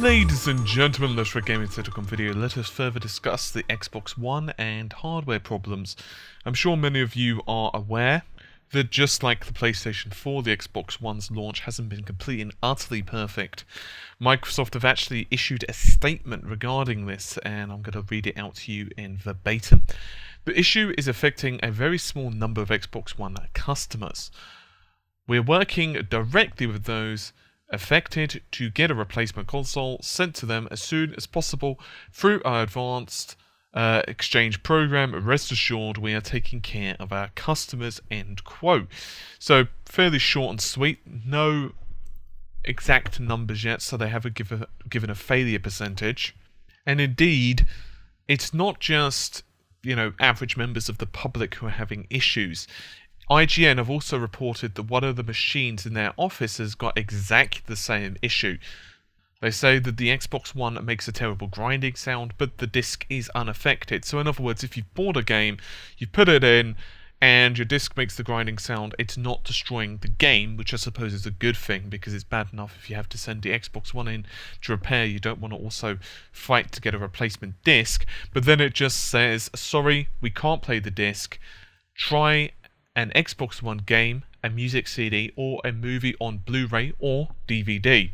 Ladies and gentlemen, let's for Gaming Tetacom video. Let us further discuss the Xbox One and hardware problems. I'm sure many of you are aware that just like the PlayStation 4, the Xbox One's launch hasn't been completely and utterly perfect. Microsoft have actually issued a statement regarding this, and I'm going to read it out to you in verbatim. The issue is affecting a very small number of Xbox One customers. We're working directly with those affected to get a replacement console sent to them as soon as possible through our advanced exchange program. Rest assured we are taking care of our customers, end quote. So fairly short and sweet, no exact numbers yet, so they haven't given a failure percentage. And indeed, it's not just, average members of the public who are having issues. IGN have also reported that one of the machines in their office has got exactly the same issue. They say that the Xbox One makes a terrible grinding sound, but the disc is unaffected. So in other words, if you've bought a game, you put it in, and your disc makes the grinding sound, it's not destroying the game, which I suppose is a good thing, because it's bad enough if you have to send the Xbox One in to repair. You don't want to also fight to get a replacement disc. But then it just says, sorry, we can't play the disc. Try an Xbox One game, a music CD, or a movie on Blu-ray or DVD.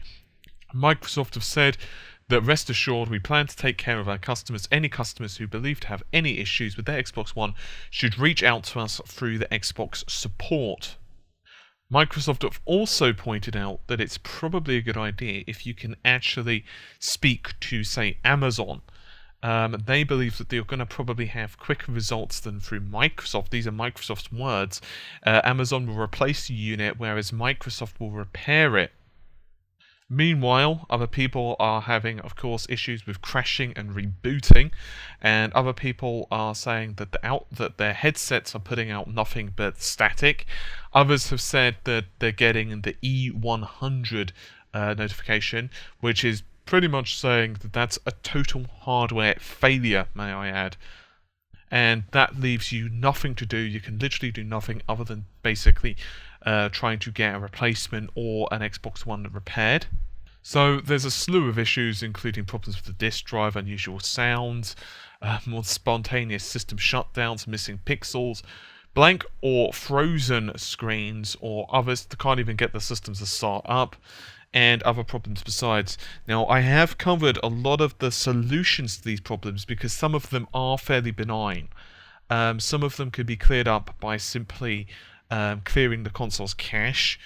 Microsoft have said that rest assured we plan to take care of our customers. Any customers who believe to have any issues with their Xbox One should reach out to us through the Xbox support. Microsoft have also pointed out that it's probably a good idea if you can actually speak to, say, Amazon. They believe that they're going to probably have quicker results than through Microsoft. These are Microsoft's words. Amazon will replace the unit, whereas Microsoft will repair it. Meanwhile, other people are having, of course, issues with crashing and rebooting, and other people are saying that that their headsets are putting out nothing but static. Others have said that they're getting the E100 notification, which is pretty much saying that that's a total hardware failure, may I add. And that leaves you nothing to do. You can literally do nothing other than basically trying to get a replacement or an Xbox One repaired. So there's a slew of issues, including problems with the disk drive, unusual sounds, more spontaneous system shutdowns, missing pixels, blank or frozen screens, or others that can't even get the systems to start up, and other problems besides. Now, I have covered a lot of the solutions to these problems because some of them are fairly benign. Some of them could be cleared up by simply clearing the console's cache.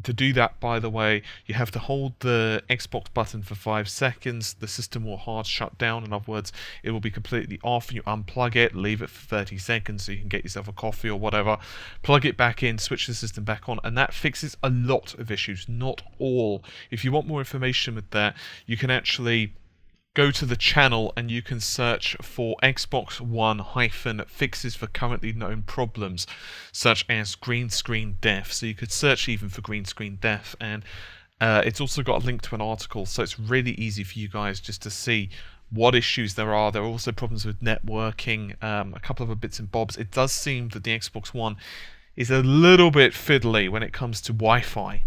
To do that, by the way, you have to hold the Xbox button for 5 seconds. The system will hard shut down. In other words, it will be completely off. You unplug it, leave it for 30 seconds so you can get yourself a coffee or whatever. Plug it back in, switch the system back on, and that fixes a lot of issues, not all. If you want more information with that, you can actually go to the channel and you can search for Xbox One -fixes for currently known problems, such as green screen death. So you could search even for green screen death, and it's also got a link to an article, so it's really easy for you guys just to see what issues there are. There are also problems with networking, a couple of bits and bobs. It does seem that the Xbox One is a little bit fiddly when it comes to Wi-Fi.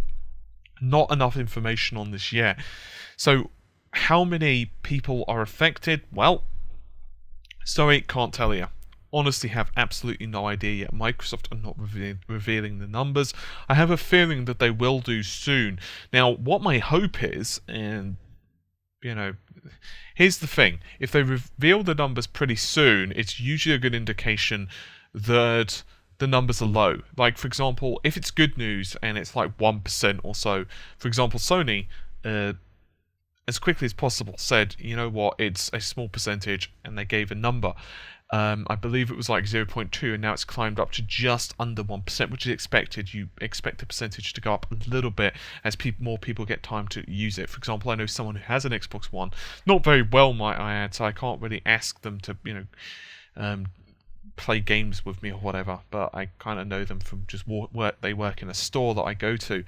Not enough information on this yet. So how many people are affected? Well, sorry, can't tell you. Honestly, have absolutely no idea yet. Microsoft are not revealing the numbers. I have a feeling that they will do soon. Now, what my hope is, and here's the thing: if they reveal the numbers pretty soon, it's usually a good indication that the numbers are low. Like, for example, if it's good news and it's like 1% or so, for example, Sony, as quickly as possible said, you know what, it's a small percentage, and they gave a number. I believe it was like 0.2, and now it's climbed up to just under 1%, which is expected. You expect the percentage to go up a little bit as more people get time to use it. For example, I know someone who has an Xbox One, not very well, might I add, so I can't really ask them to, play games with me or whatever, but I kind of know them from just work. They work in a store that I go to,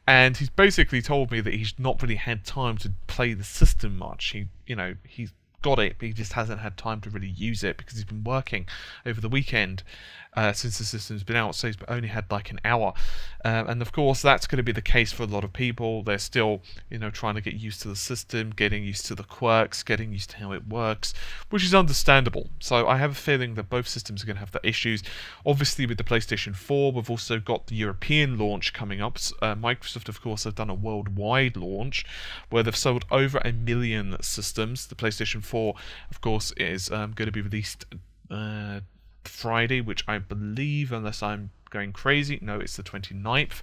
and he's basically told me that he's not really had time to play the system much. He's got it, but he just hasn't had time to really use it because he's been working over the weekend since the system's been out, so he's only had like an hour. And of course, that's going to be the case for a lot of people. They're still, trying to get used to the system, getting used to the quirks, getting used to how it works, which is understandable. So I have a feeling that both systems are going to have the issues. Obviously, with the PlayStation 4, we've also got the European launch coming up. Microsoft, of course, have done a worldwide launch where they've sold over 1 million systems. The PlayStation 4, of course, is going to be released Friday, which I believe, unless I'm going crazy, no, it's the 29th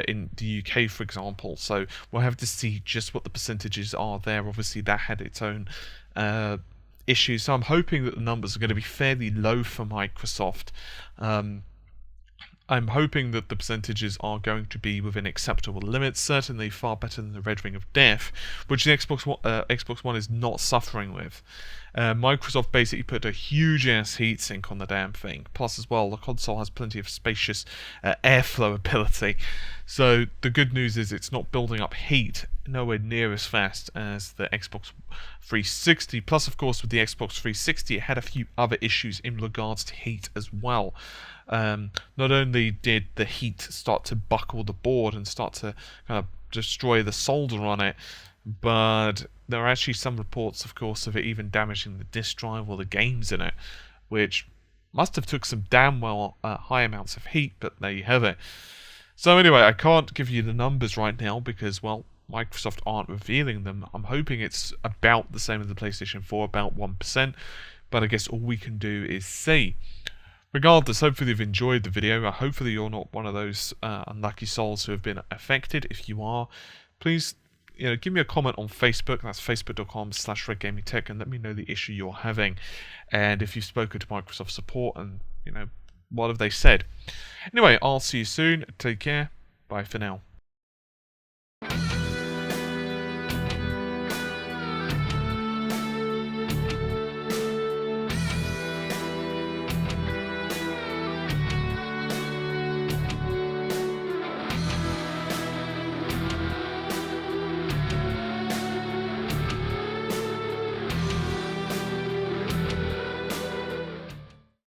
in the UK, for example. So we'll have to see just what the percentages are there. Obviously, that had its own issues, so I'm hoping that the numbers are going to be fairly low for Microsoft. I'm hoping that the percentages are going to be within acceptable limits, certainly far better than the Red Ring of Death, which the Xbox One is not suffering with. Microsoft basically put a huge-ass heatsink on the damn thing. Plus, as well, the console has plenty of spacious airflow ability. So the good news is it's not building up heat nowhere near as fast as the Xbox 360. Plus, of course, with the Xbox 360, it had a few other issues in regards to heat as well. Not only did the heat start to buckle the board and start to kind of destroy the solder on it, but there are actually some reports, of course, of it even damaging the disk drive or the games in it, which must have took some damn well high amounts of heat, but there you have it. So anyway, I can't give you the numbers right now because, well, Microsoft aren't revealing them. I'm hoping it's about the same as the PlayStation 4, about 1%, but I guess all we can do is see. Regardless, hopefully you've enjoyed the video. Hopefully you're not one of those unlucky souls who have been affected. If you are, please give me a comment on Facebook. That's facebook.com/RedGamingTech, and let me know the issue you're having. And if you've spoken to Microsoft support and, what have they said. Anyway, I'll see you soon. Take care. Bye for now.